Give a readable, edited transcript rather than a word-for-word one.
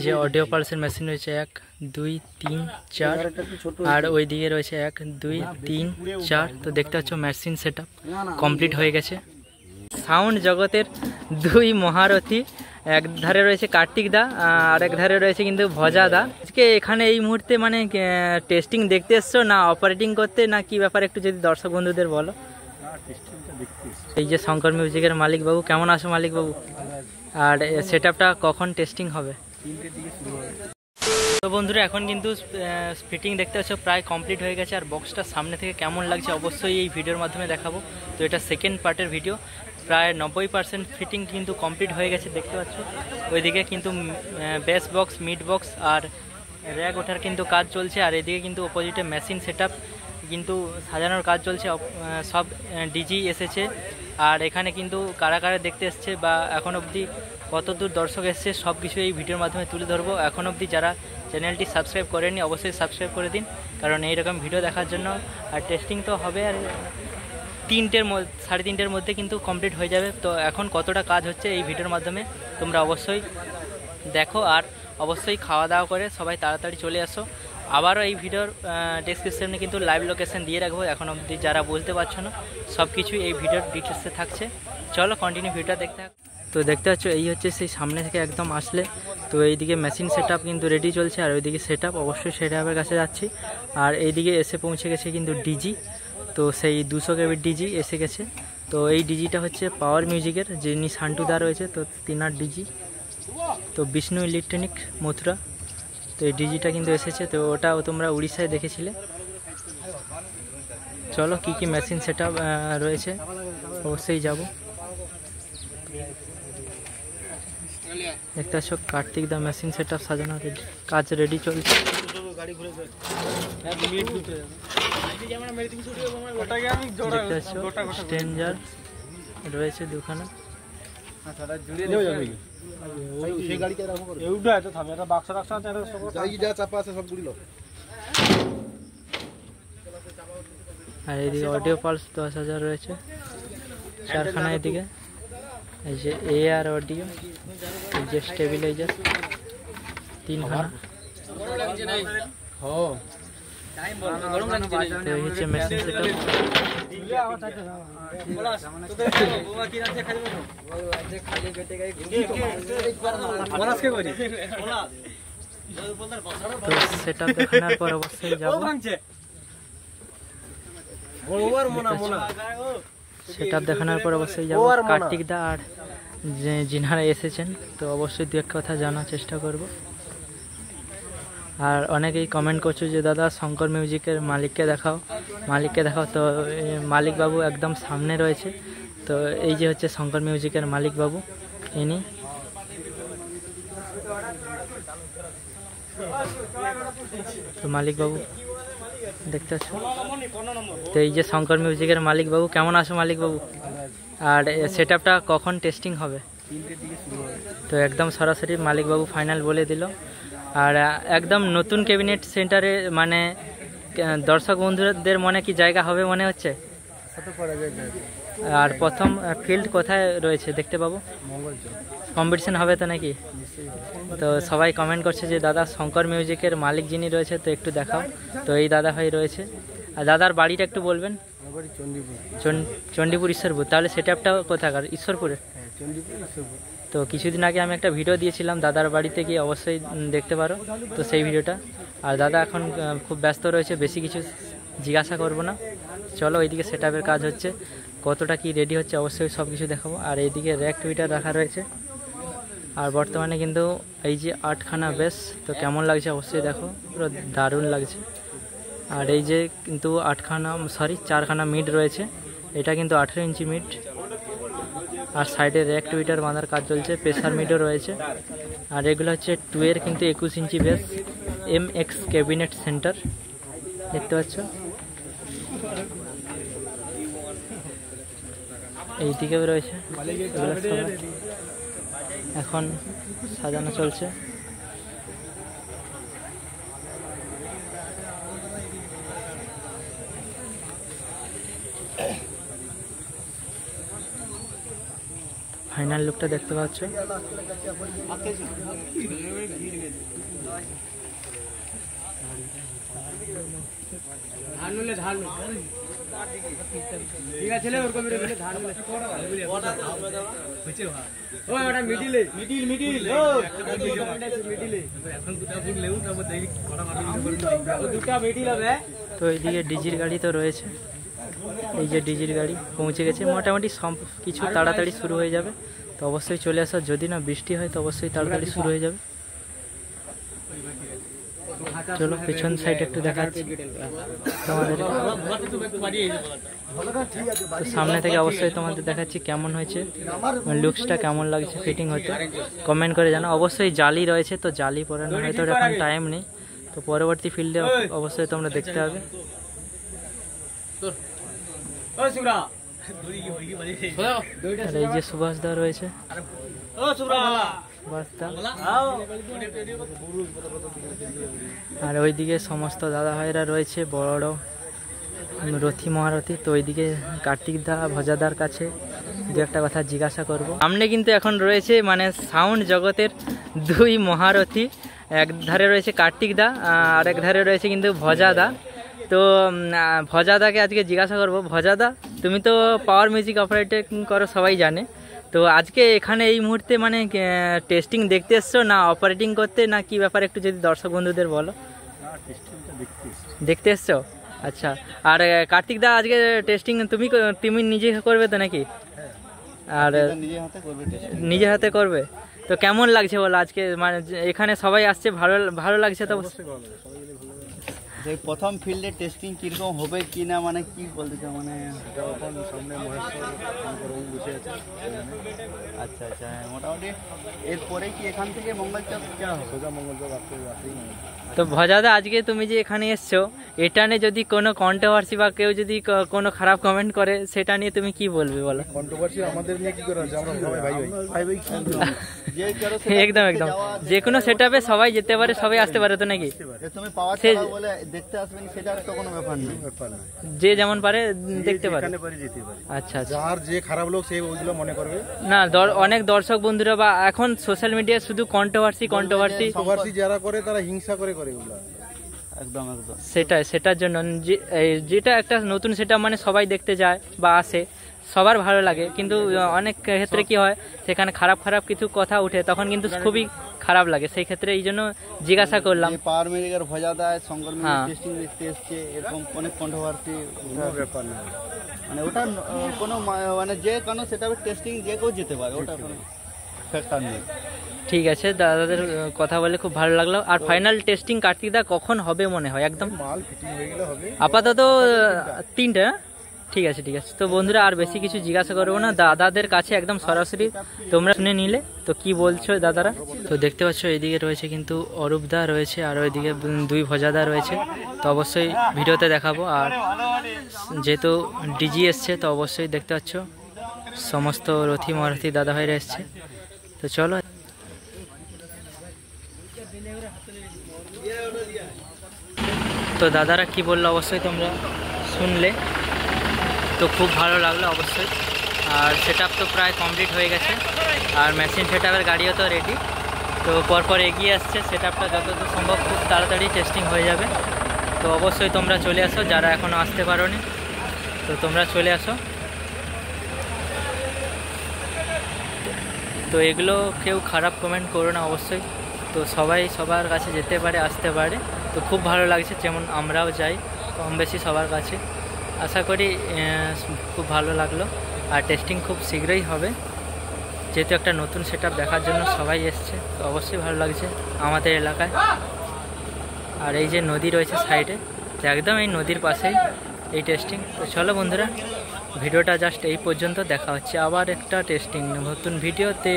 যে audio পালসের machine রয়েছে 1 2 3 4 আর ওই দিকে রয়েছে 1 2 3 4। তো দেখতে পাচ্ছ মেশিন সেটআপ কমপ্লিট হয়ে গেছে। সাউন্ড জগতের দুই মহারথী, এক ধারে রয়েছে কার্তিক দা আর এক ধারে রয়েছে কিন্তু ভজা দা। আজকে এখানে এই মুহূর্তে মানে টেস্টিং দেখতে এসছো না অপারেটিং করতে, না কি ব্যাপার একটু যদি দর্শক বন্ধুদের বলো। এই যে শঙ্কর মিউজিকের মালিক বাবু, কেমন আছো মালিক বাবু? আর সেটআপটা কখন টেস্টিং হবে? তো বন্ধুরা এখন কিন্তু ফিটিং দেখতে পাচ্ছ প্রায় কমপ্লিট হয়ে গেছে। আর বক্সটা সামনে থেকে কেমন লাগছে অবশ্যই এই ভিডিওর মাধ্যমে দেখাবো। তো এটা সেকেন্ড পার্টের ভিডিও। প্রায় 90% ফিটিং কিন্তু কমপ্লিট হয়ে গেছে দেখতে পাচ্ছ। ওইদিকে কিন্তু বেস বক্স, মিড বক্স আর র্যাক ওঠার কিন্তু কাজ চলছে। আর এদিকে কিন্তু অপোজিটে মেশিন সেটআপ কিন্তু সাজানোর কাজ চলছে। সব ডিজি এসেছে। আর এখানে কিন্তু কারা কারা দেখতে এসছে বা এখন অবধি কতদূর দর্শক এসছে সব কিছু এই ভিডিওর মাধ্যমে তুলে ধরবো। এখন অবধি যারা চ্যানেলটি সাবস্ক্রাইব করেনি অবশ্যই সাবস্ক্রাইব করে দিন, কারণ এইরকম ভিডিও দেখার জন্য। আর টেস্টিং তো হবে আর 3:30-3:30 মধ্যে কিন্তু কমপ্লিট হয়ে যাবে। তো এখন কতটা কাজ হচ্ছে এই ভিডিওর মাধ্যমে তোমরা অবশ্যই দেখো। আর অবশ্যই খাওয়া দাওয়া করে সবাই তাড়াতাড়ি চলে আসো। আবারও এই ভিডিওর ডেসক্রিপশনে কিন্তু লাইভ লোকেশন দিয়ে রাখবো। এখন অবধি যারা বলতে পারছো না সব কিছুই এই ভিডিওর ডিটেলসে থাকছে। চলো কন্টিনিউ ভিডিওটা দেখতে থাক। তো দেখতে পাচ্ছ এই হচ্ছে সেই সামনে থেকে একদম আসলে। তো এইদিকে মেশিন সেটআপ কিন্তু রেডি চলছে আর ওইদিকে সেটআপ, অবশ্যই সেটআপের কাছে যাচ্ছি। আর এইদিকে এসে পৌঁছে গেছে কিন্তু ডিজি। তো সেই 200 KB ডিজি এসে গেছে। তো এই ডিজিটা হচ্ছে পাওয়ার মিউজিকের, যিনি শান্টুদা রয়েছে তো তিনার ডিজি। তো বিষ্ণু ইলেকট্রনিক মথুরা। তো এই ডিজিটা কিন্তু এসেছে। তো ওটাও তোমরা উড়িষ্যায় দেখেছিলে। চলো কি কি মেশিন সেটআপ রয়েছে অবশ্যই যাব। দেখতে পাচ্ছ কার্তিক দা মেশিন সেটআপ সাজানো রেডি, কাজ রেডি চলছে। স্ট্রেঞ্জার রয়েছে দুখানা। আর এদিকে অডিও পালস 10,000 রয়েছে 4খানা। এদিকে এই যে AR অডিও, এই যে স্টেবিলাইজার 3খানা। তো এই হচ্ছে মেশিন সেটআপ। তো সেটআপ দেখানোর পর অবশ্যই যাব। সেটআপ দেখানোর পর অবশ্যই যাব কার্তিক দা আর যিনারা এসেছেন। তো অবশ্যই দু এক কথা জানার চেষ্টা করব। আর অনেকেই কমেন্ট করছো যে দাদা শঙ্কর মিউজিকের মালিককে দেখাও, মালিককে দেখাও। তো মালিক বাবু একদম সামনে রয়েছে। তো এই যে হচ্ছে শঙ্কর মিউজিকের মালিক বাবু, ইনি। তো মালিক বাবু দেখতে পাচ্ছ। তো এই যে শঙ্কর মিউজিকের মালিক বাবু, কেমন আছো মালিক বাবু? আর সেটআপটা কখন টেস্টিং হবে? তো একদম সরাসরি মালিক বাবু ফাইনাল বলে দিল। আর একদম নতুন ক্যাবিনেট সেন্টারে মানে দর্শক বন্ধুদের মনে কি জায়গা হবে মনে হচ্ছে? আর প্রথম ফিল্ড কোথায় রয়েছে দেখতে পাবো? কম্পিটিশন হবে তো নাকি? তো সবাই কমেন্ট করছে যে দাদা শঙ্কর মিউজিকের মালিক যিনি রয়েছে তো একটু দেখাও। তো এই দাদা ভাই রয়েছে। আর দাদার বাড়িটা একটু বলবেন। চণ্ডীপুর ঈশ্বরপুর। তাহলে সেটআপটা কোথাকার? ঈশ্বরপুরে। তো কিছুদিন আগে আমি একটা ভিডিও দিয়েছিলাম দাদার বাড়িতে গিয়ে, অবশ্যই দেখতে পারো তো সেই ভিডিওটা। আর দাদা এখন খুব ব্যস্ত রয়েছে, বেশি কিছু জিজ্ঞাসা করবো না। চলো ওইদিকে সেটআপের কাজ হচ্ছে, কতটা কি রেডি হচ্ছে অবশ্যই সব কিছু দেখাবো। আর এইদিকে র্যাক টুইটার রাখা রয়েছে। আর বর্তমানে কিন্তু এই যে 8খানা বেস, তো কেমন লাগছে অবশ্যই দেখো, পুরো দারুণ লাগছে। আর এই যে কিন্তু 4খানা মিড রয়েছে, এটা কিন্তু 18 ইঞ্চি মিড। আর সাইডে র্যাক টুইটার বাঁধার কাজ চলছে, প্রেসার মিডও রয়েছে। আর এগুলো হচ্ছে 2 এর কিন্তু 21 ইঞ্চি বেস, MX ক্যাবিনেট সেন্টার দেখতে পাচ্ছ। এই দিকেও রয়েছে, এগুলো সব এখন সাজানো চলছে। ফাইনাল লুকটা দেখতে পাচ্ছ। তো এইদিকে ডিজির গাড়ি তো রয়েছে, এই যে ডিজির গাড়ি পৌঁছে গেছে, মোটামুটি সব কিছু তাড়াতাড়ি শুরু হয়ে যাবে। তো অবশ্যই চলে আসো, যদি না বৃষ্টি হয় তো অবশ্যই তাড়াতাড়ি শুরু হয়ে যাবে। চলো পেছন সাইড একটু দেখাচ্ছি তোমাদের, সামনে থেকে অবশ্যই তোমাদের দেখাচ্ছি কেমন হয়েছে, লুকসটা কেমন লাগছে, ফিটিং হতে কমেন্ট করে জানো। অবশ্যই জালি রয়েছে, তো জালি পরানো হয়তো এখন টাইম নেই, তো পরবর্তী ফিল্ডে অবশ্যই তোমরা দেখতে হবে। আর এই যে সুভাষ দা রয়েছে, আর ওইদিকে সমস্ত দাদা ভাইরা রয়েছে, বড় রথী মহারথী। তো ওইদিকে কার্তিক দা ভজাদার কাছে দু একটা কথা জিজ্ঞাসা করব। সামনে কিন্তু এখন রয়েছে মানে সাউন্ড জগতের দুই মহারথী, এক ধারে রয়েছে কার্তিক দা আর এক ধারে রয়েছে কিন্তু ভজাদা। তো ভজাদাকে আজকে জিজ্ঞাসা করব, ভজাদা তুমি তো পাওয়ার মিউজিক অপারেটিং করো সবাই জানে, তো আজকে এখানে এই মুহূর্তে মানে টেস্টিং দেখতে এসছো না অপারেটিং করতে, না কি ব্যাপার একটু যদি দর্শক বন্ধুদের বলো। দেখতে এসছো, আচ্ছা। আর কার্তিক দা আজকে টেস্টিং তুমি নিজে করবে তো নাকি? আর নিজে হাতে করবে, তো কেমন লাগছে বলো আজকে, মানে এখানে সবাই আসছে, ভালো লাগছে তো? যে প্রথম ফিল্ডে টেস্টিং কিরকম হবে কি না, মানে কি বলতে চাও, মানে সামনে বসে আছে। আচ্ছা আচ্ছা, মোটামুটি এরপরে কি এখান থেকে মঙ্গলচক যাওয়া হবে? সোজা মঙ্গলচক আসতেই। তো ভজাদা আজকে তুমি যে এখানে এসছো, এটা নিয়ে যদি কোনো কন্ট্রোভার্সি বা কেউ যদি কোনো খারাপ কমেন্ট করে, সেটা নিয়ে তুমি কি বলবে বলো? কন্ট্রোভার্সি আমাদের নিয়ে কি করে, আমরা সবাই ভাই ভাই। একদম একদম, যে কোনো সেটআপে সবাই যেতে পারে, সবাই আসতে পারে, তো নাকি? তুমি পাওয়ার চালাও বলে দেখতে আসবেন সেটা তো কোনো ব্যাপার নেই, যে যেমন পারে দেখতে পারে। আচ্ছা আচ্ছা, যার যে খারাপ লোক সেই ওইগুলো মনে করবে না। অনেক দর্শক বন্ধুরা বা এখন সোশ্যাল মিডিয়ায় শুধু কন্ট্রোভার্সি যারা করে তারা হিংসা করে এগুলো। একদম একদম, সেটার জন্য যেটা একটা নতুন সেটা মানে সবাই দেখতে যায় বা আসে, সবার ভালো লাগে, কিন্তু অনেক ক্ষেত্রে কি হয় সেখানে খারাপ কিছু কথা উঠে, তখন কিন্তু খুবই খারাপ লাগে। সেই ক্ষেত্রে এই জন্য জিজ্ঞাসা করলাম। পাওয়ার মিউজিকের ভজাদা শঙ্কর মিউজিক টেস্টিং দেখতে এসছে, এরকম অনেক কন্ট্রোভার্সি ব্যাপার না, মানে ওটা কোনো মানে যে কোনো সেটা টেস্টিং যে কেউ যেতে পারে, ওটা কোনো ফ্যাক্টর নেই। ঠিক আছে, দাদাদের কথা বলে খুব ভালো লাগলো। আর ফাইনাল টেস্টিং কার্তিক দা কখন হবে মনে হয়? একদম মাল ফিটিং হয়ে গেলে হবে, আপাতত 3টে। ঠিক আছে ঠিক আছে, তো বন্ধুরা আর বেশি কিছু জিজ্ঞাসা করবো না, দাদাদের কাছে একদম সরাসরি তোমরা শুনে নিলে তো কি বলছো দাদারা। তো দেখতে পাচ্ছ এইদিকে রয়েছে কিন্তু অরূপদা রয়েছে, আর ওইদিকে দুই ভজাদা রয়েছে, তো অবশ্যই ভিডিওতে দেখাবো। আর যেহেতু ডিজি এসছে, তো অবশ্যই দেখতে পাচ্ছ সমস্ত রথী মহারথী দাদা ভাইরা এসছে। তো চলো, তো দাদারা কি বললো অবশ্যই তোমরা শুনলে, তো খুব ভালো লাগলো অবশ্যই। আর সেটআপ তো প্রায় কমপ্লিট হয়ে গেছে, আর মেশিন সেটআপের গাড়িও তো রেডি, তো পরপর এগিয়ে আসছে। সেটআপটা যতদূর সম্ভব খুব তাড়াতাড়ি টেস্টিং হয়ে যাবে। তো অবশ্যই তোমরা চলে আসো, যারা এখনও আসতে পারোনি তো তোমরা চলে আসো। তো এগুলো কেউ খারাপ কমেন্ট করো না অবশ্যই, তো সবাই সবার কাছে যেতে পারে, আসতে পারে। তো খুব ভালো লাগছে, যেমন আমরাও যাই কম বেশি সবার কাছে। আশা করি খুব ভালো লাগলো, আর টেস্টিং খুব শীঘ্রই হবে, যেহেতু একটা নতুন সেটআপ দেখার জন্য সবাই এসছে, তো অবশ্যই ভালো লাগছে আমাদের এলাকায়। আর এই যে নদী রয়েছে সাইডে, একদম এই নদীর পাশেই এই টেস্টিং। তো চলো বন্ধুরা, ভিডিওটা জাস্ট এই পর্যন্ত, দেখা হচ্ছে আবার একটা টেস্টিং নতুন ভিডিওতে।